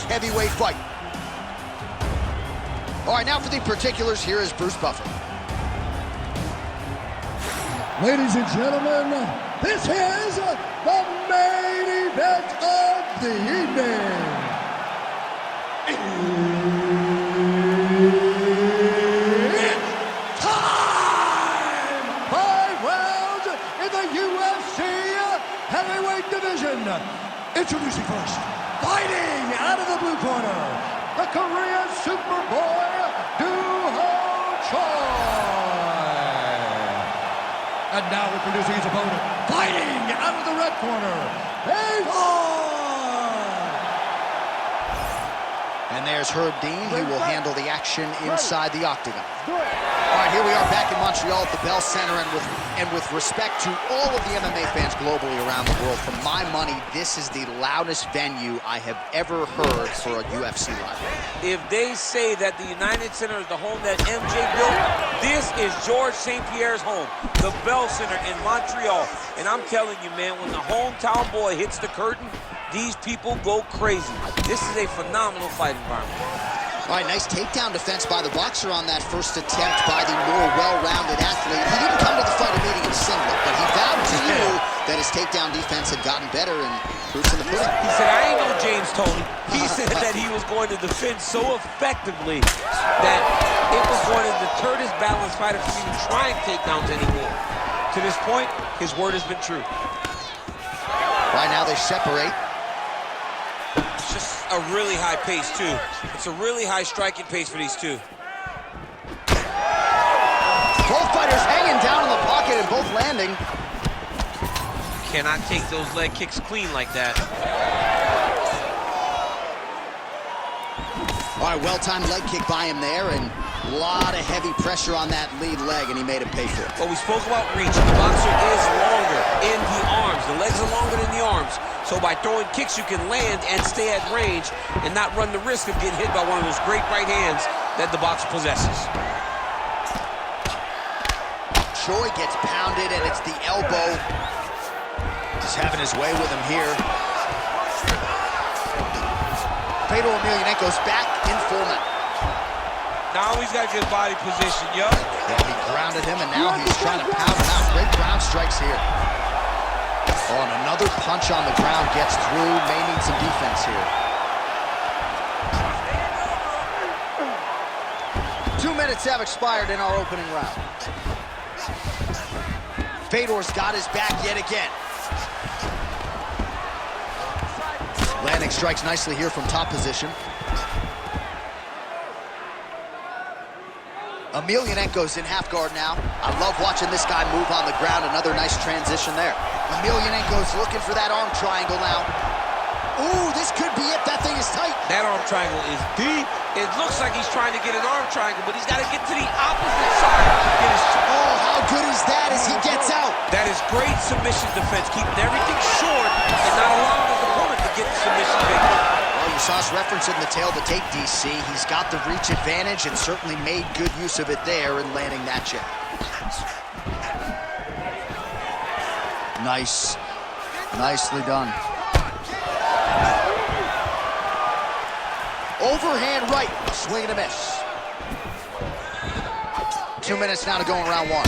heavyweight fight. All right, now for the particulars, here is Bruce Buffer. Ladies and gentlemen, this is the main event of the evening. It's time! 5 rounds in the UFC heavyweight division. Introducing first, fighting out of the blue corner, the Korean Superboy, And now introducing his opponent, fighting out of the red corner, And there's Herb Dean. He will handle the action inside the octagon. All right, here we are back in Montreal at the Bell Center, and with respect to all of the MMA fans globally around the world, for my money, this is the loudest venue I have ever heard for a UFC live. If they say that the United Center is the home that MJ built, this is George St. Pierre's home, the Bell Center in Montreal. And I'm telling you, man, when the hometown boy hits the curtain, these people go crazy. This is a phenomenal fight environment. All right, nice takedown defense by the boxer on that first attempt by the more well-rounded athlete. He didn't come to the fight immediately singlet, but he vowed to you that his takedown defense had gotten better, and proof's in the pudding. He said, I ain't no James Toney. He said that he was going to defend so effectively that it was going to deter this balanced fighter from even trying takedowns anymore. To this point, his word has been true. Right now they separate. It's just a really high pace, too. It's a really high striking pace for these two. Both fighters hanging down in the pocket and both landing. Cannot take those leg kicks clean like that. All right, well-timed leg kick by him there, and a lot of heavy pressure on that lead leg, and he made him pay for it. Well, we spoke about reach. The boxer is longer in the arms. The legs are longer than the arms. So by throwing kicks, you can land and stay at range and not run the risk of getting hit by one of those great right hands that the boxer possesses. Choi gets pounded, and it's the elbow. Just having his way with him here. Fedor Emelianenko's back in full mount. Now he's got good body position, yo. Yeah, he grounded him, and now he's trying to pound him out. Great ground strikes here. Oh, and another punch on the ground gets through. May need some defense here. 2 minutes have expired in our opening round. Fedor's got his back yet again. Landing strikes nicely here from top position. Emelianenko's in half guard now. I love watching this guy move on the ground. Another nice transition there. Emelianenko's looking for that arm triangle now. Ooh, this could be it. That thing is tight. That arm triangle is deep. It looks like he's trying to get an arm triangle, but he's got to get to the opposite side. Oh, how good is that as he gets out? That is great submission defense, keeping everything short and not allowing his opponent to get the submission victory. Well, you saw us referencing the tail of the tape, DC. He's got the reach advantage and certainly made good use of it there in landing that jab. Nice. Nicely done. Overhand right. Swing and a miss. 2 minutes now to go in round one.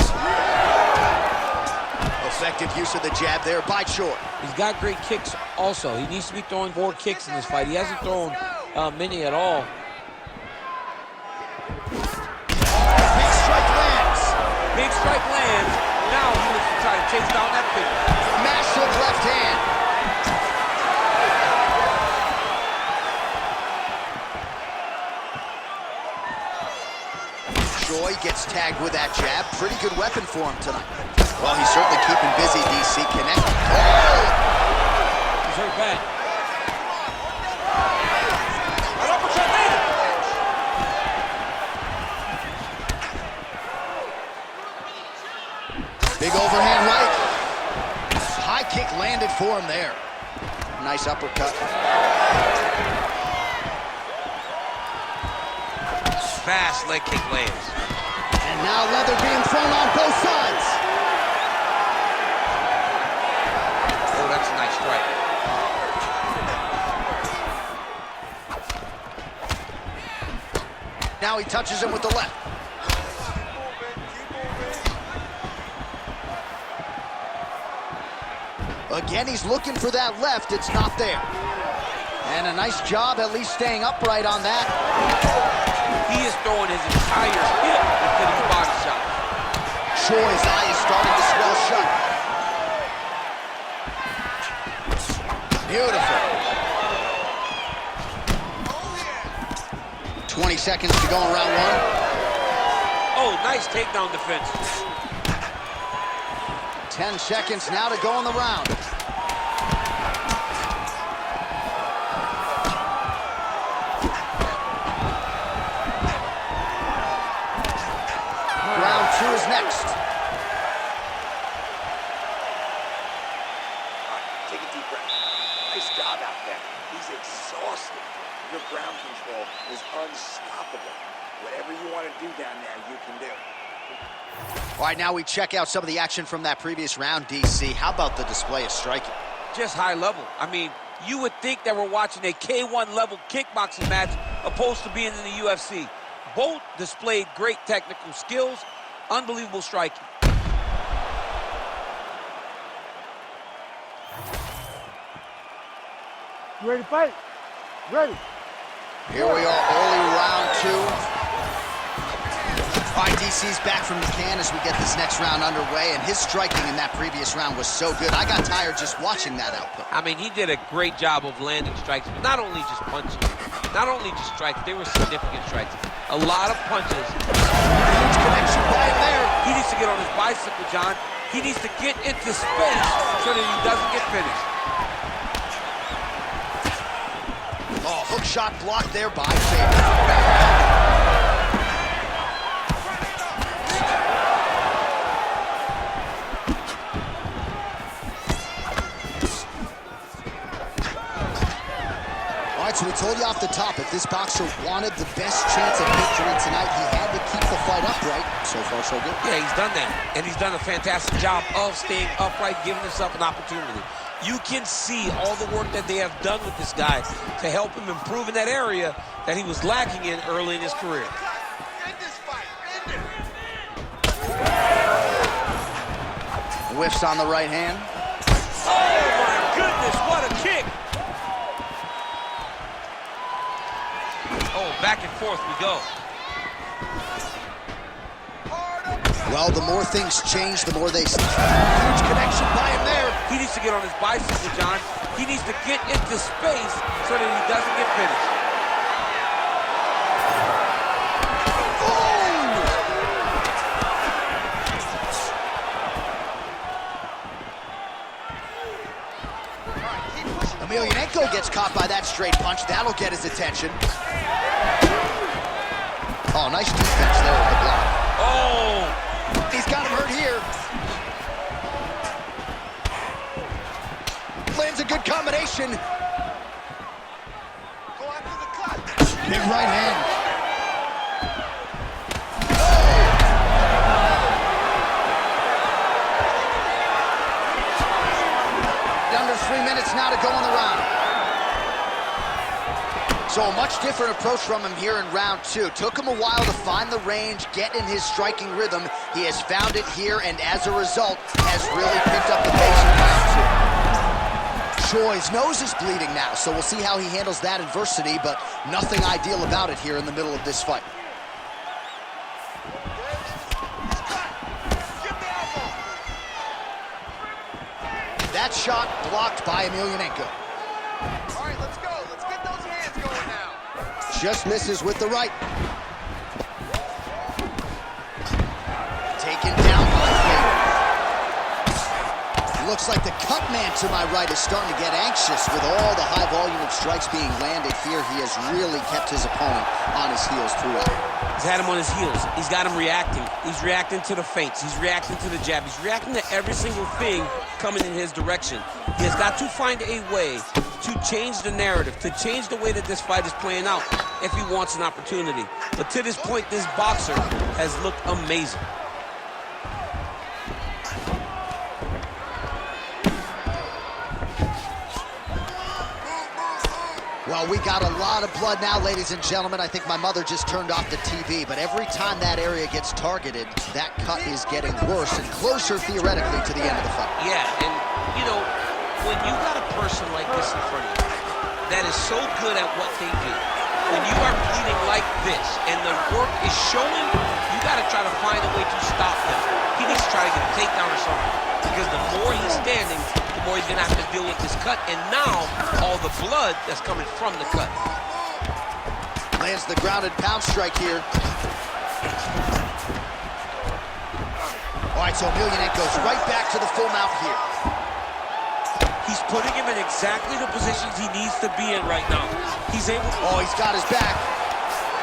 Effective use of the jab there by Choi. He's got great kicks also. He needs to be throwing more kicks in this fight. He hasn't thrown many at all. Big strike lands. Big strike lands. Now he looks to try to chase down that figure. Massive left hand. Choi gets tagged with that jab. Pretty good weapon for him tonight. Well, he's certainly keeping busy, DC. Connect. Oh! He's hurt bad. Big overhand right. High kick landed for him there. Nice uppercut. Fast leg kick lands. And now leather being thrown on both sides. Oh, that's a nice strike. now he touches him with the left. Again, he's looking for that left. It's not there. And a nice job at least staying upright on that. He is throwing his entire hip into these body shots. Choi's eye is starting to swell shut. Beautiful. 20 seconds to go in round one. Oh, nice takedown defense. 10 seconds now to go in the round. Round two is next. Take a deep breath. Nice job out there. He's exhausted. Your ground control is unstoppable. Whatever you want to do down there, you can do. All right, now we check out some of the action from that previous round, DC. How about the display of striking? Just high level. I mean, you would think that we're watching a K1 level kickboxing match opposed to being in the UFC. Both displayed great technical skills, unbelievable striking. You ready to fight? Ready. Here we are, early round two. All right, DC's back from the can as we get this next round underway, and his striking in that previous round was so good. I got tired just watching that output. I mean, he did a great job of landing strikes, but not only just punches, not only just strikes, they were significant strikes. A lot of punches. Huge connection by him there. He needs to get on his bicycle, John. He needs to get into space so that he doesn't get finished. Oh, hook shot blocked there by Faber. So we told you off the top, if this boxer wanted the best chance of victory tonight, he had to keep the fight upright. So far, so good. Yeah, he's done that. And he's done a fantastic job of staying upright, giving himself an opportunity. You can see all the work that they have done with this guy to help him improve in that area that he was lacking in early in his career. Whiffs on the right hand. Oh, my goodness, what a kick. Oh, back and forth we go. Well, the more things change, the more they... Huge connection by him there. He needs to get on his bicycle, John. He needs to get into space so that he doesn't get finished. Emelianenko gets caught by that straight punch. That'll get his attention. Oh, nice defense there with the block. Oh! He's got him hurt here. Lands a good combination. Go after the cut. Big right hand. Under 3 minutes now to go in the round. So a much different approach from him here in round two. Took him a while to find the range, get in his striking rhythm. He has found it here, and as a result, has really picked up the pace in round two. Choi's nose is bleeding now, so we'll see how he handles that adversity, but nothing ideal about it here in the middle of this fight. That shot blocked by Emelianenko. All right, let's go. Let's get those hands going now. Just misses with the right. Taken down by Faber. Looks like the cut man to my right is starting to get anxious with all the high volume of strikes being landed here. He has really kept his opponent on his heels throughout. He's had him on his heels. He's got him reacting. He's reacting to the feints. He's reacting to the jab. He's reacting to every single thing coming in his direction. He has got to find a way to change the narrative, to change the way that this fight is playing out if he wants an opportunity. But to this point, this boxer has looked amazing. Well, we got a lot of blood now, ladies and gentlemen. I think my mother just turned off the TV, but every time that area gets targeted, that cut is getting worse and closer, theoretically, to the end of the fight. Yeah, and, you know, when you got a person like this in front of you that is so good at what they do, when you are bleeding like this and the work is showing, you got to try to find a way to stop them. He needs to try to get a takedown or something, because the more he's standing, the more he's going to have to deal with this cut, and now all the blood that's coming from the cut. Lands the grounded pound strike here. All right, so Emelianenko's right back to the full mount here. He's putting him in exactly the positions he needs to be in right now. He's able to... Oh, he's got his back.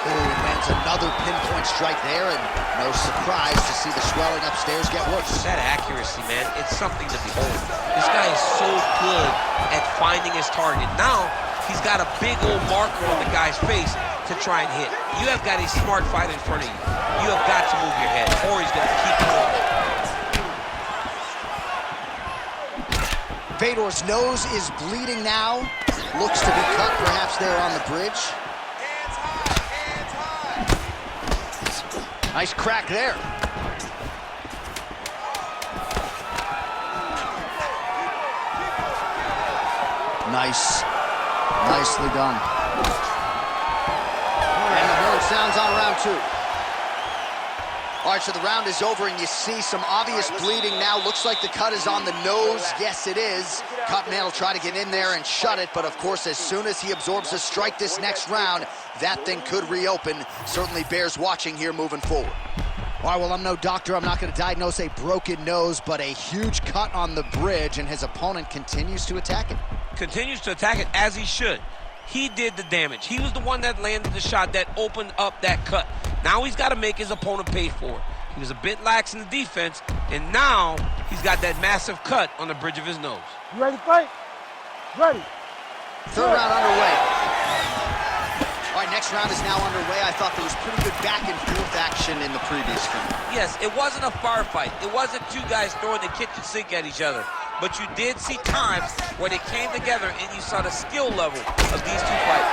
Oh, he lands another pinpoint strike there, and no surprise to see the swelling upstairs get worse. That accuracy, man, it's something to behold. This guy is so good at finding his target. Now, he's got a big old marker on the guy's face to try and hit. You have got a smart fight in front of you. You have got to move your head, or he's going to keep going. Fedor's nose is bleeding now. Looks to be cut, perhaps there on the bridge. Nice crack there. Nicely done. And the horn sounds on round 2. All right, so the round is over, and you see some obvious bleeding now. Looks like the cut is on the nose. Yes, it is. Cutman will try to get in there and shut it, but of course, as soon as he absorbs a strike this next round, that thing could reopen. Certainly bears watching here moving forward. All right, well, I'm no doctor. I'm not going to diagnose a broken nose, but a huge cut on the bridge, and his opponent continues to attack it. Continues to attack it as he should. He did the damage. He was the one that landed the shot that opened up that cut. Now he's got to make his opponent pay for it. He was a bit lax in the defense, and now he's got that massive cut on the bridge of his nose. You ready to fight? Ready. Third round underway. All right, next round is now underway. I thought there was pretty good back and forth action in the previous round. Yes, it wasn't a firefight. It wasn't two guys throwing the kitchen sink at each other. But you did see times where they came together and you saw the skill level of these two fighters.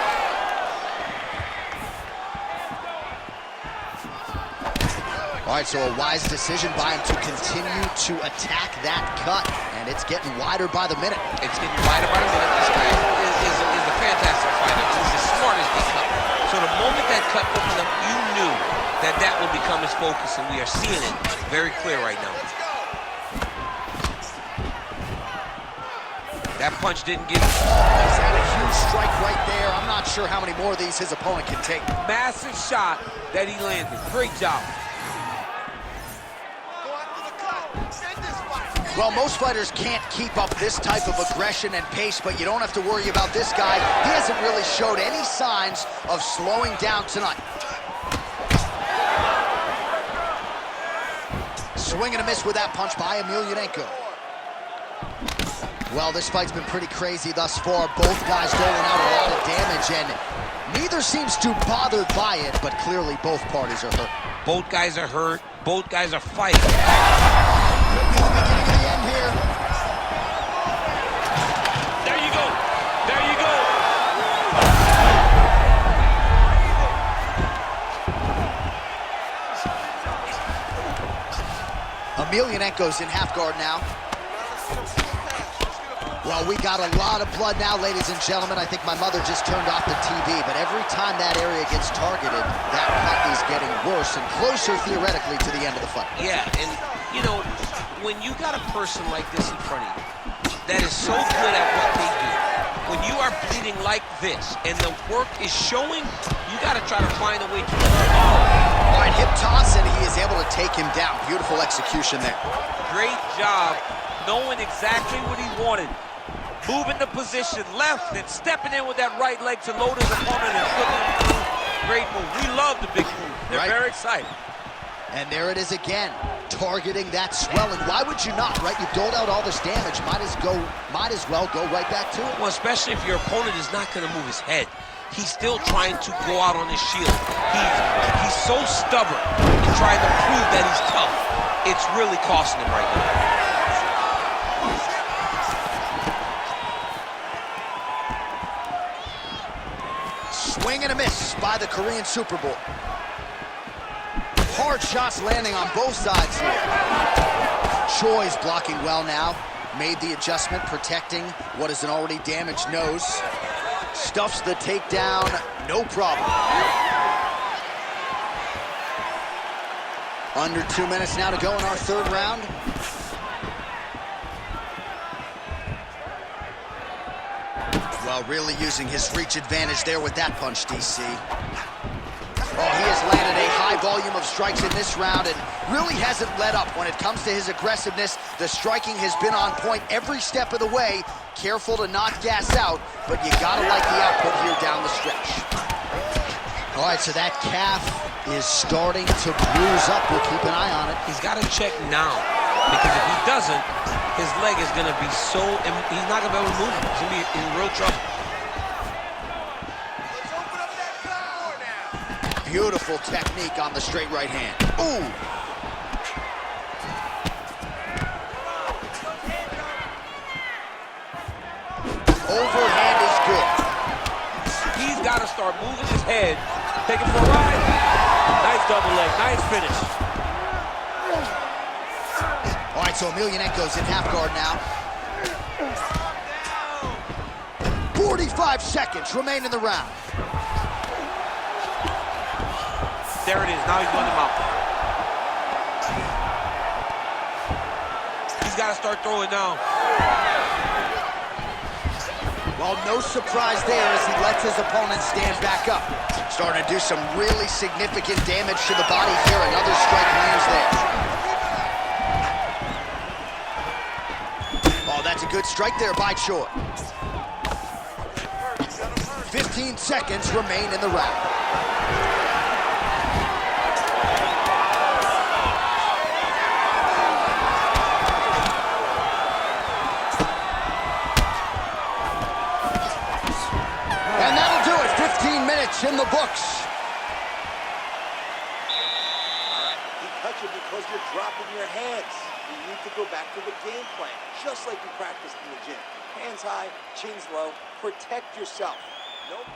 All right, so a wise decision by him to continue to attack that cut, and it's getting wider by the minute. It's getting wider by the minute. This guy is a fantastic fighter. He's as smart as they come. So the moment that cut opened up, you knew that that would become his focus, and we are seeing it very clear right now. That punch didn't get him. He's had a huge strike right there. I'm not sure how many more of these his opponent can take. Massive shot that he landed. Great job. Well, most fighters can't keep up this type of aggression and pace, but you don't have to worry about this guy. He hasn't really showed any signs of slowing down tonight. Swing and a miss with that punch by Emelianenko. Well, this fight's been pretty crazy thus far. Both guys doling out a lot of damage, and neither seems too bothered by it, but clearly both parties are hurt. Both guys are hurt. Both guys are fighting. Could be the beginning of the end here. There you go. There you go. Emelianenko's in half guard now. Well, we got a lot of blood now, ladies and gentlemen. I think my mother just turned off the TV, but every time that area gets targeted, that cut is getting worse and closer, theoretically, to the end of the fight. Yeah, and, you know, when you got a person like this in front of you that is so good at what they do, when you are bleeding like this and the work is showing, you got to try to find a way to... All right, hip toss, and he is able to take him down. Beautiful execution there. Great job knowing exactly what he wanted. Moving the position left and stepping in with that right leg to load his opponent and flipping him through. Great move. We love the big move. They're very excited. And there it is again, targeting that swelling. Why would you not, right? You've doled out all this damage. Might as well go right back to it. Well, especially if your opponent is not going to move his head. He's still trying to go out on his shield. He's so stubborn in trying to prove that he's tough. It's really costing him right now. Swing and a miss by the Korean Superboy. Hard shots landing on both sides here. Choi's blocking well now. Made the adjustment, protecting what is an already damaged nose. Stuffs the takedown, no problem. Under 2 minutes now to go in our third round. Well, really using his reach advantage there with that punch, DC. Oh, he has landed a high volume of strikes in this round and really hasn't let up when it comes to his aggressiveness. The striking has been on point every step of the way. Careful to not gas out, but you gotta like the output here down the stretch. All right, so that calf is starting to bruise up. We'll keep an eye on it. He's got to check now, because if he doesn't, his leg is going to be so, he's not going to be able to move. He's going to be in real trouble. Beautiful technique on the straight right hand. Ooh! Overhand is good. He's got to start moving his head, taking for a ride. Nice double leg, nice finish. All right, so Emelianenko's in half guard now. 45 seconds remain in the round. There it is, now he's going to mouth. He's got to start throwing now. Well, no surprise there as he lets his opponent stand back up. Starting to do some really significant damage to the body here. Another strike lands there. Oh, that's a good strike there by Choi. 15 seconds remain in the round. And that'll do it. 15 minutes in the books. He cut you because you're dropping your hands. You need to go back to the game plan, just like you practiced in the gym. Hands high, chins low, protect yourself. Nope.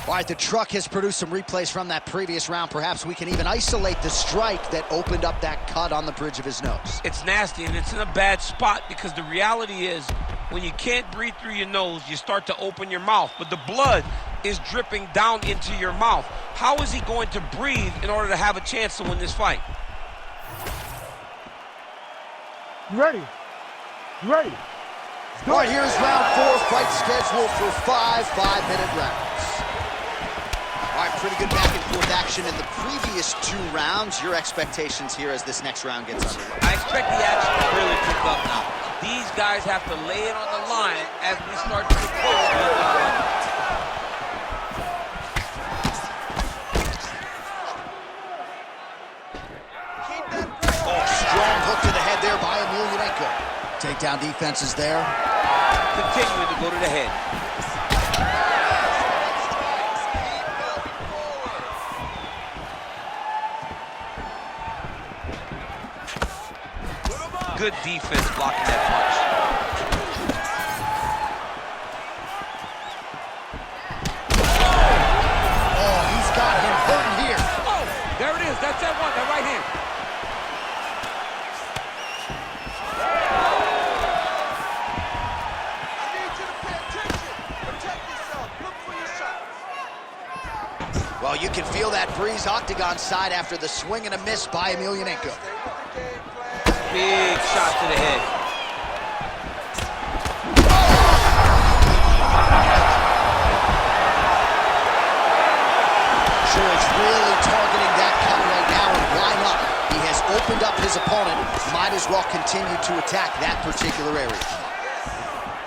All right, the truck has produced some replays from that previous round. Perhaps we can even isolate the strike that opened up that cut on the bridge of his nose. It's nasty, and it's in a bad spot because the reality is when you can't breathe through your nose, you start to open your mouth, but the blood is dripping down into your mouth. How is he going to breathe in order to have a chance to win this fight? You ready? You ready? All right, here's round 4, fight scheduled for 5 5-minute rounds. All right, pretty good back and forth action in the previous 2 rounds. Your expectations here as this next round gets underway? I expect the action to really pick up now. These guys have to lay it on the line as we start to get close to the fight. Oh, strong hook to the head there by Emelianenko. Takedown defense is there. Continuing to go to the head. Good defense blocking that punch. Oh, he's got him hurting here. Oh, there it is. That's that one, that right hand. I need you to pay attention. Protect yourself. Look for your shots. Well, you can feel that breeze octagon side after the swing and a miss by Emelianenko. Big shot to the head. Choi's really targeting that cut right now and line up. He has opened up his opponent. Might as well continue to attack that particular area.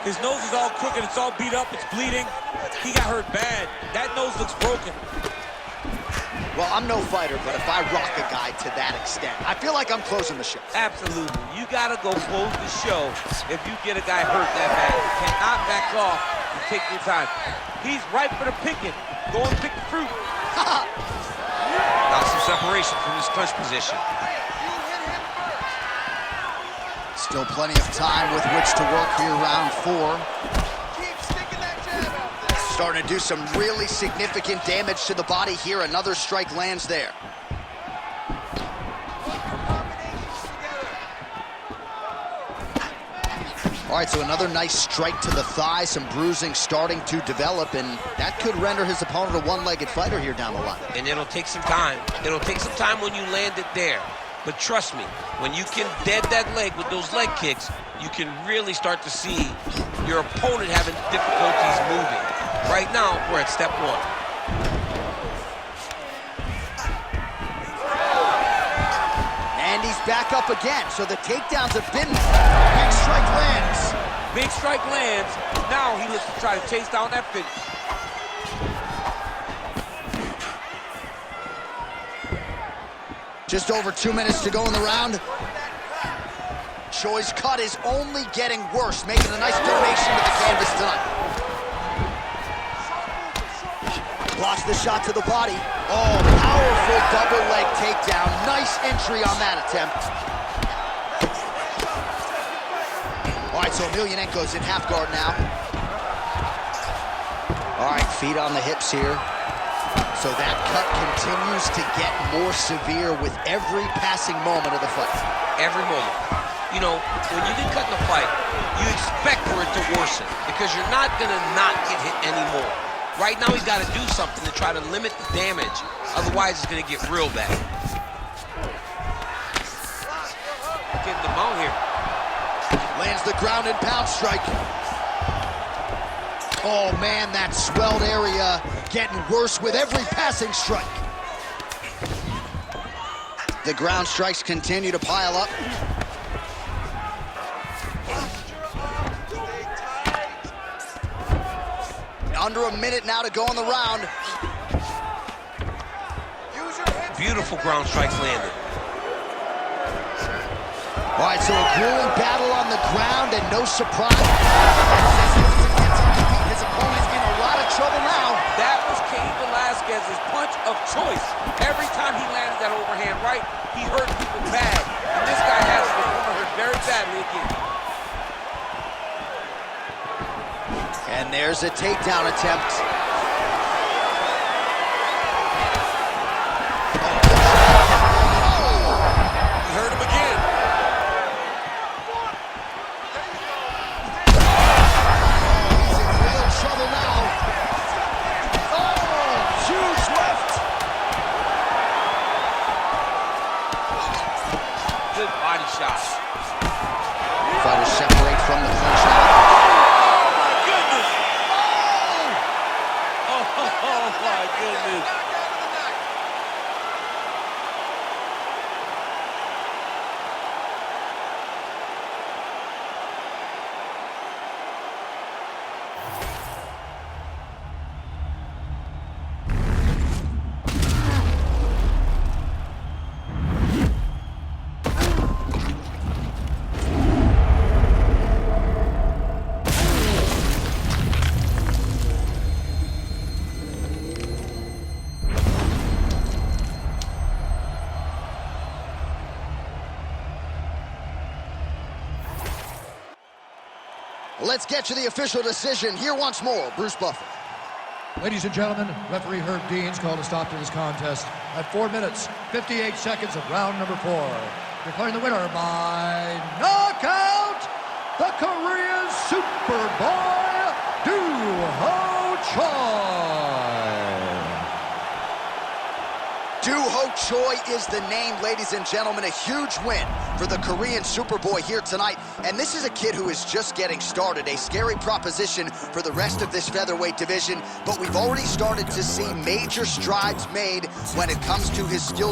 His nose is all crooked, it's all beat up, it's bleeding. He got hurt bad. That nose looks broken. Well, I'm no fighter, but if I rock a guy to that extent, I feel like I'm closing the show. Absolutely. You gotta go close the show if you get a guy hurt that bad. You cannot back off and take your time. He's ripe for the picking. Go and pick the fruit. Now some separation from his clinch position. Still plenty of time with which to work here, round 4. Keep sticking that jab out there. Starting to do some really significant damage to the body here. Another strike lands there. All right, so another nice strike to the thigh, some bruising starting to develop, and that could render his opponent a one-legged fighter here down the line. And it'll take some time. It'll take some time when you land it there. But trust me, when you can dead that leg with those leg kicks, you can really start to see your opponent having difficulties moving. Right now, we're at step one. And he's back up again, so the takedowns have been big strike lands. Big strike lands. Now he looks to try to chase down that finish. Just over 2 minutes to go in the round. Choi's cut is only getting worse, making a nice donation to the canvas tonight. Blocks the shot to the body. Oh, powerful double leg takedown. Nice entry on that attempt. All right, so Emelianenko's in half guard now. All right, feet on the hips here. So that cut continues to get more severe with every passing moment of the fight. Every moment. You know, when you get cut in a fight, you expect for it to worsen because you're not gonna not get hit anymore. Right now, he's got to do something to try to limit the damage. Otherwise, it's going to get real bad. Getting the mount here. Lands the ground and pound strike. Oh, man, that swelled area getting worse with every passing strike. The ground strikes continue to pile up. Under a minute now to go in the round. Beautiful ground strikes landed. All right, so a grueling battle on the ground and no surprise. His opponent's in a lot of trouble now. That was Cain Velasquez's punch of choice. Every time he landed that overhand right, he hurt people bad. And this guy has his opponent hurt very badly again. And there's a takedown attempt. He hurt him again. He's in real trouble now. Oh, huge left. Good body shot. Fighters separate from the clinch now. Oh my goodness. Let's get to the official decision. Here once more, Bruce Buffer. Ladies and gentlemen, referee Herb Dean's called a stop to this contest at 4 minutes, 58 seconds of round number 4. Declaring the winner by knockout, the Korean Superboy, Doo-Ho Choi. Doo-Ho Choi is the name, ladies and gentlemen. A huge win for the Korean Superboy here tonight. And this is a kid who is just getting started. A scary proposition for the rest of this featherweight division. But we've already started to see major strides made when it comes to his skill